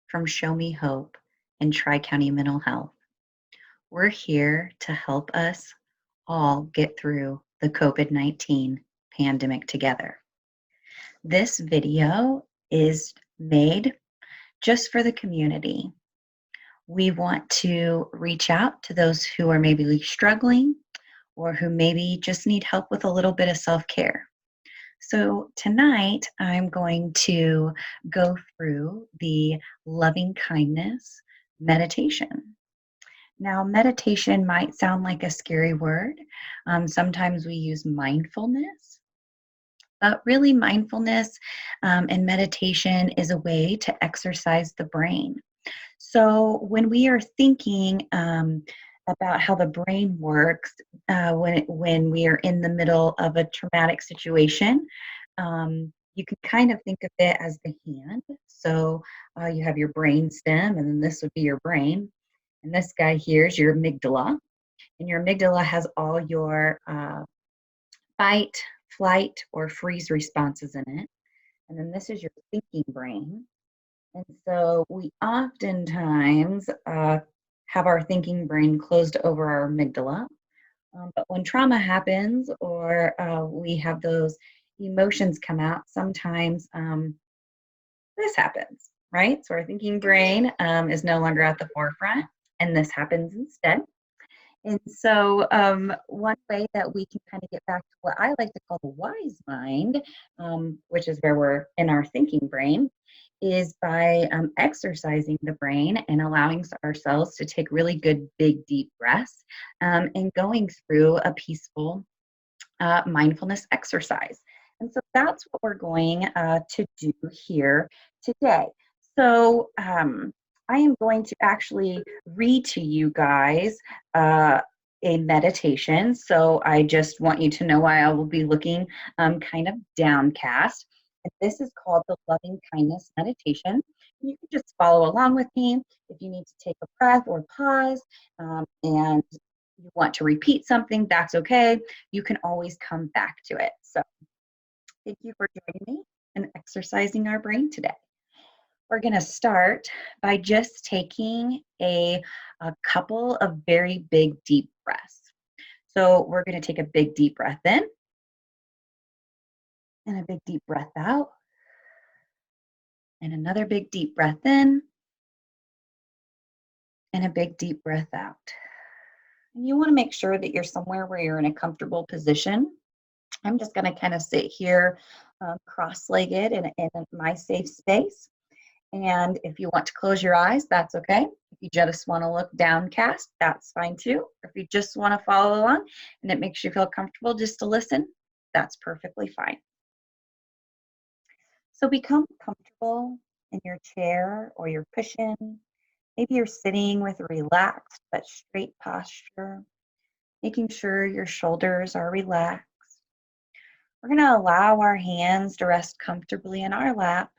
from Show Me Hope and Tri-County Mental Health. We're here to help us all get through the COVID-19 pandemic together. This video is made just for the community. We want to reach out to those who are maybe struggling or who maybe just need help with a little bit of self-care. So tonight I'm going to go through the loving kindness meditation. Now, meditation might sound like a scary word. Sometimes we use mindfulness, but really mindfulness and meditation is a way to exercise the brain. So when we are thinking about how the brain works when we are in the middle of a traumatic situation, you can kind of think of it as the hand. So you have your brain stem, and then this would be your brain. And this guy here is your amygdala. And your amygdala has all your fight, flight, or freeze responses in it. And then this is your thinking brain. And so we oftentimes have our thinking brain closed over our amygdala. But when trauma happens or we have those emotions come out, sometimes this happens, right? So our thinking brain is no longer at the forefront, and this happens instead. And so one way that we can kind of get back to what I like to call the wise mind, which is where we're in our thinking brain, is by exercising the brain and allowing ourselves to take really good, big, deep breaths and going through a peaceful mindfulness exercise. And so that's what we're going to do here today. So I am going to actually read to you guys a meditation. So I just want you to know why I will be looking kind of downcast. And this is called the Loving Kindness Meditation. You can just follow along with me. If you need to take a breath or pause and you want to repeat something, that's okay. You can always come back to it. So thank you for joining me and exercising our brain today. We're going to start by just taking a couple of very big, deep breaths. So we're going to take a big, deep breath in and a big, deep breath out and another big, deep breath in and a big, deep breath out. And you want to make sure that you're somewhere where you're in a comfortable position. I'm just going to kind of sit here cross-legged in my safe space. And if you want to close your eyes, that's okay. If you just want to look downcast, that's fine too. If you just want to follow along and it makes you feel comfortable just to listen, that's perfectly fine. So become comfortable in your chair or your cushion. Maybe you're sitting with a relaxed but straight posture, making sure your shoulders are relaxed. We're going to allow our hands to rest comfortably in our lap,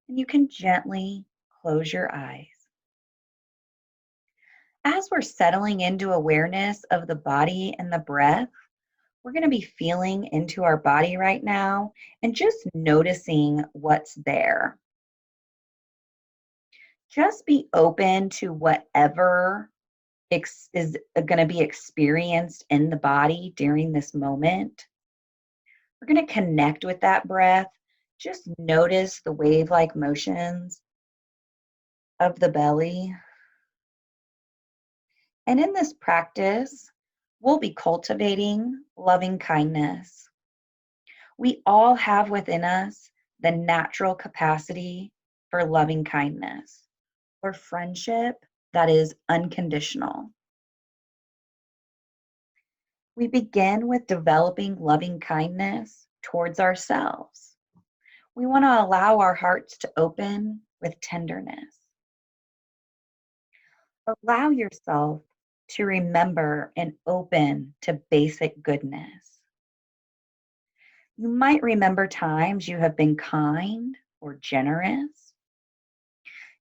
and you can gently close your eyes. As we're settling into awareness of the body and the breath, we're going to be feeling into our body right now and just noticing what's there. Just be open to whatever is going to be experienced in the body during this moment. We're going to connect with that breath. Just notice the wave-like motions of the belly. And in this practice, we'll be cultivating loving kindness. We all have within us the natural capacity for loving kindness, or friendship that is unconditional. We begin with developing loving kindness towards ourselves. We want to allow our hearts to open with tenderness. Allow yourself to remember and open to basic goodness. You might remember times you have been kind or generous.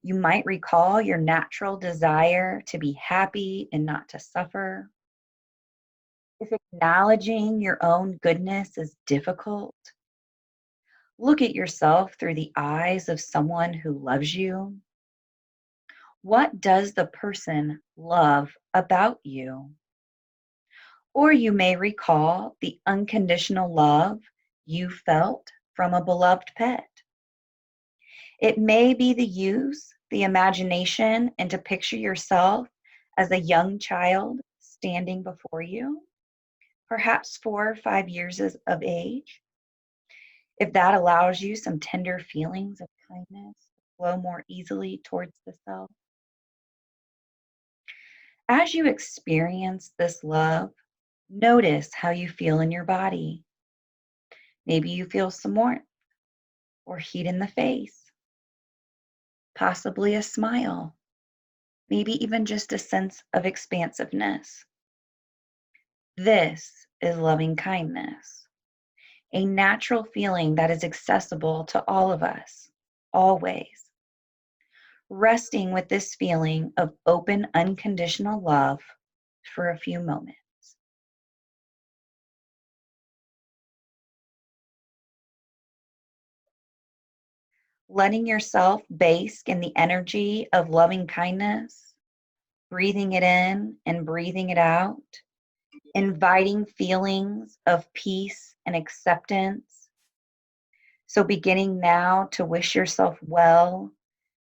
You might recall your natural desire to be happy and not to suffer. If acknowledging your own goodness is difficult, look at yourself through the eyes of someone who loves you What does the person love about you? Or you may recall the unconditional love you felt from a beloved pet. It may be the imagination, and to picture yourself as a young child standing before you, perhaps 4 or 5 years of age. If that allows you some tender feelings of kindness to flow more easily towards the self. As you experience this love, notice how you feel in your body. Maybe you feel some warmth or heat in the face, possibly a smile, maybe even just a sense of expansiveness. This is loving kindness, a natural feeling that is accessible to all of us, always. Resting with this feeling of open, unconditional love for a few moments. Letting yourself bask in the energy of loving kindness, breathing it in and breathing it out, inviting feelings of peace and acceptance. So, beginning now to wish yourself well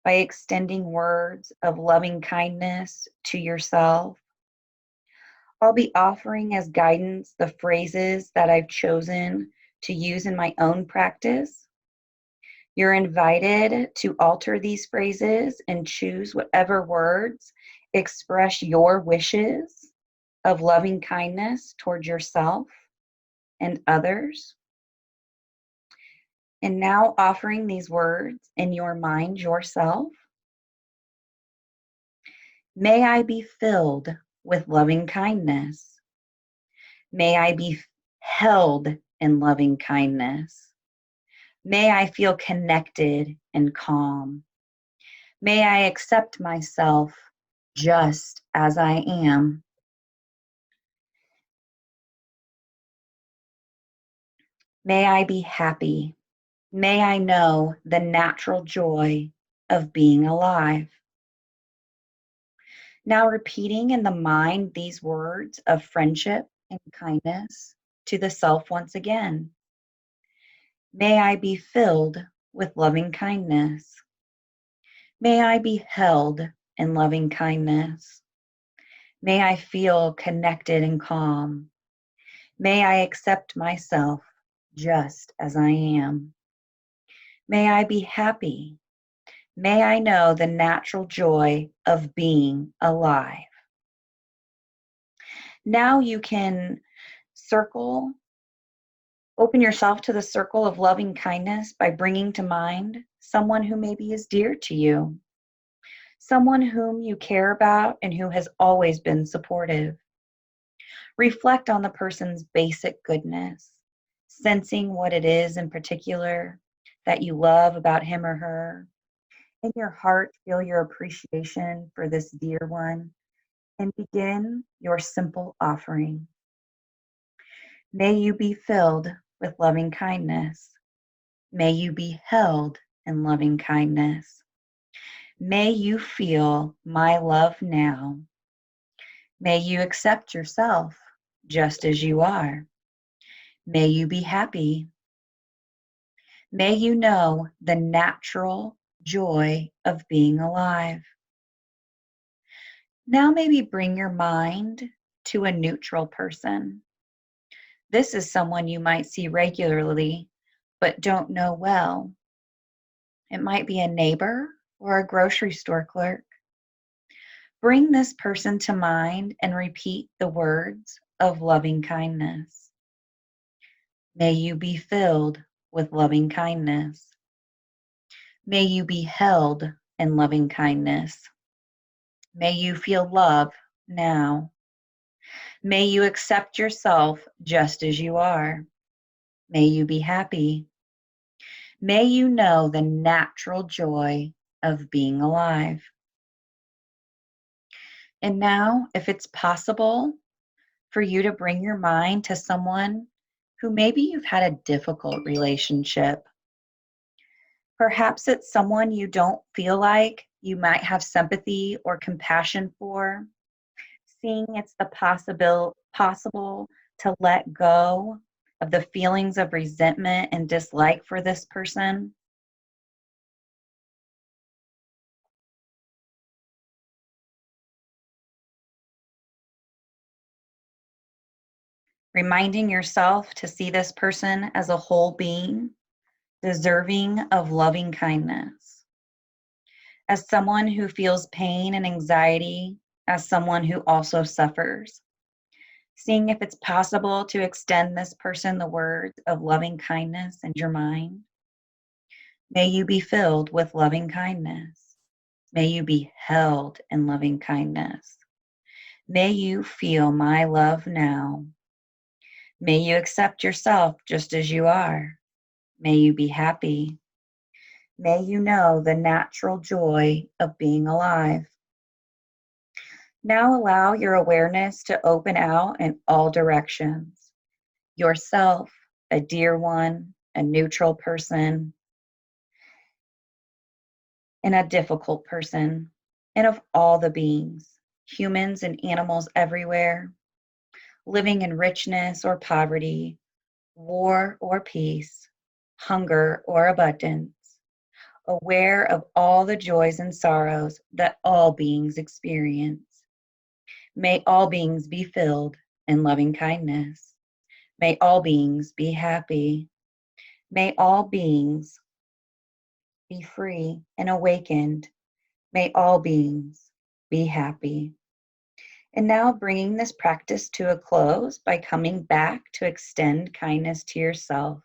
by extending words of loving kindness to yourself. I'll be offering as guidance the phrases that I've chosen to use in my own practice. You're invited to alter these phrases and choose whatever words express your wishes of loving kindness toward yourself and others. And now offering these words in your mind yourself. May I be filled with loving kindness. May I be held in loving kindness. May I feel connected and calm. May I accept myself just as I am. May I be happy. May I know the natural joy of being alive. Now, repeating in the mind these words of friendship and kindness to the self once again. May I be filled with loving kindness. May I be held in loving kindness. May I feel connected and calm. May I accept myself just as I am. May I be happy. May I know the natural joy of being alive. Now you can open yourself to the circle of loving kindness by bringing to mind someone who maybe is dear to you, someone whom you care about and who has always been supportive. Reflect on the person's basic goodness, sensing what it is in particular that you love about him or her. In your heart, feel your appreciation for this dear one and begin your simple offering. May you be filled with loving kindness. May you be held in loving kindness. May you feel my love now. May you accept yourself just as you are. May you be happy. May you know the natural joy of being alive. Now maybe bring your mind to a neutral person. This is someone you might see regularly but don't know well. It might be a neighbor or a grocery store clerk. Bring this person to mind and repeat the words of loving kindness. May you be filled with loving kindness. May you be held in loving kindness. May you feel love now. May you accept yourself just as you are. May you be happy. May you know the natural joy of being alive. And now, if it's possible for you to bring your mind to someone who maybe you've had a difficult relationship. Perhaps it's someone you don't feel like you might have sympathy or compassion for, seeing it's the possible to let go of the feelings of resentment and dislike for this person. Reminding yourself to see this person as a whole being, deserving of loving kindness. As someone who feels pain and anxiety, as someone who also suffers. Seeing if it's possible to extend this person the words of loving kindness in your mind. May you be filled with loving kindness. May you be held in loving kindness. May you feel my love now. May you accept yourself just as you are. May you be happy. May you know the natural joy of being alive. Now allow your awareness to open out in all directions. Yourself, a dear one, a neutral person, and a difficult person, and of all the beings, humans and animals everywhere, living in richness or poverty, war or peace, hunger or abundance, aware of all the joys and sorrows that all beings experience. May all beings be filled in loving kindness. May all beings be happy. May all beings be free and awakened. May all beings be happy. And now bringing this practice to a close by coming back to extend kindness to yourself.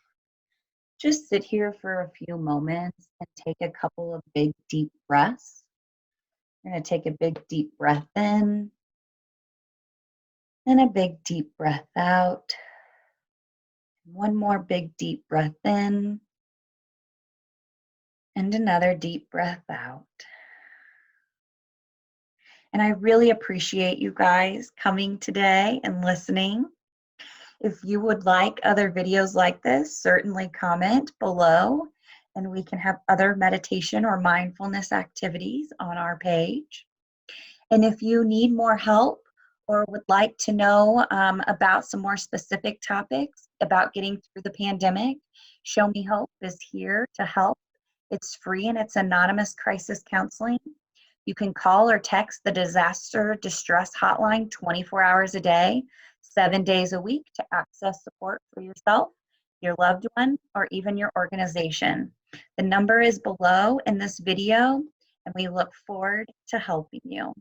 Just sit here for a few moments and take a couple of big, deep breaths. I'm going to take a big, deep breath in and a big, deep breath out. One more big, deep breath in and another deep breath out. And I really appreciate you guys coming today and listening. If you would like other videos like this, certainly comment below and we can have other meditation or mindfulness activities on our page. And if you need more help or would like to know about some more specific topics about getting through the pandemic, Show Me Hope is here to help. It's free and it's anonymous crisis counseling. You can call or text the disaster distress hotline 24 hours a day, 7 days a week to access support for yourself, your loved one, or even your organization. The number is below in this video, and we look forward to helping you.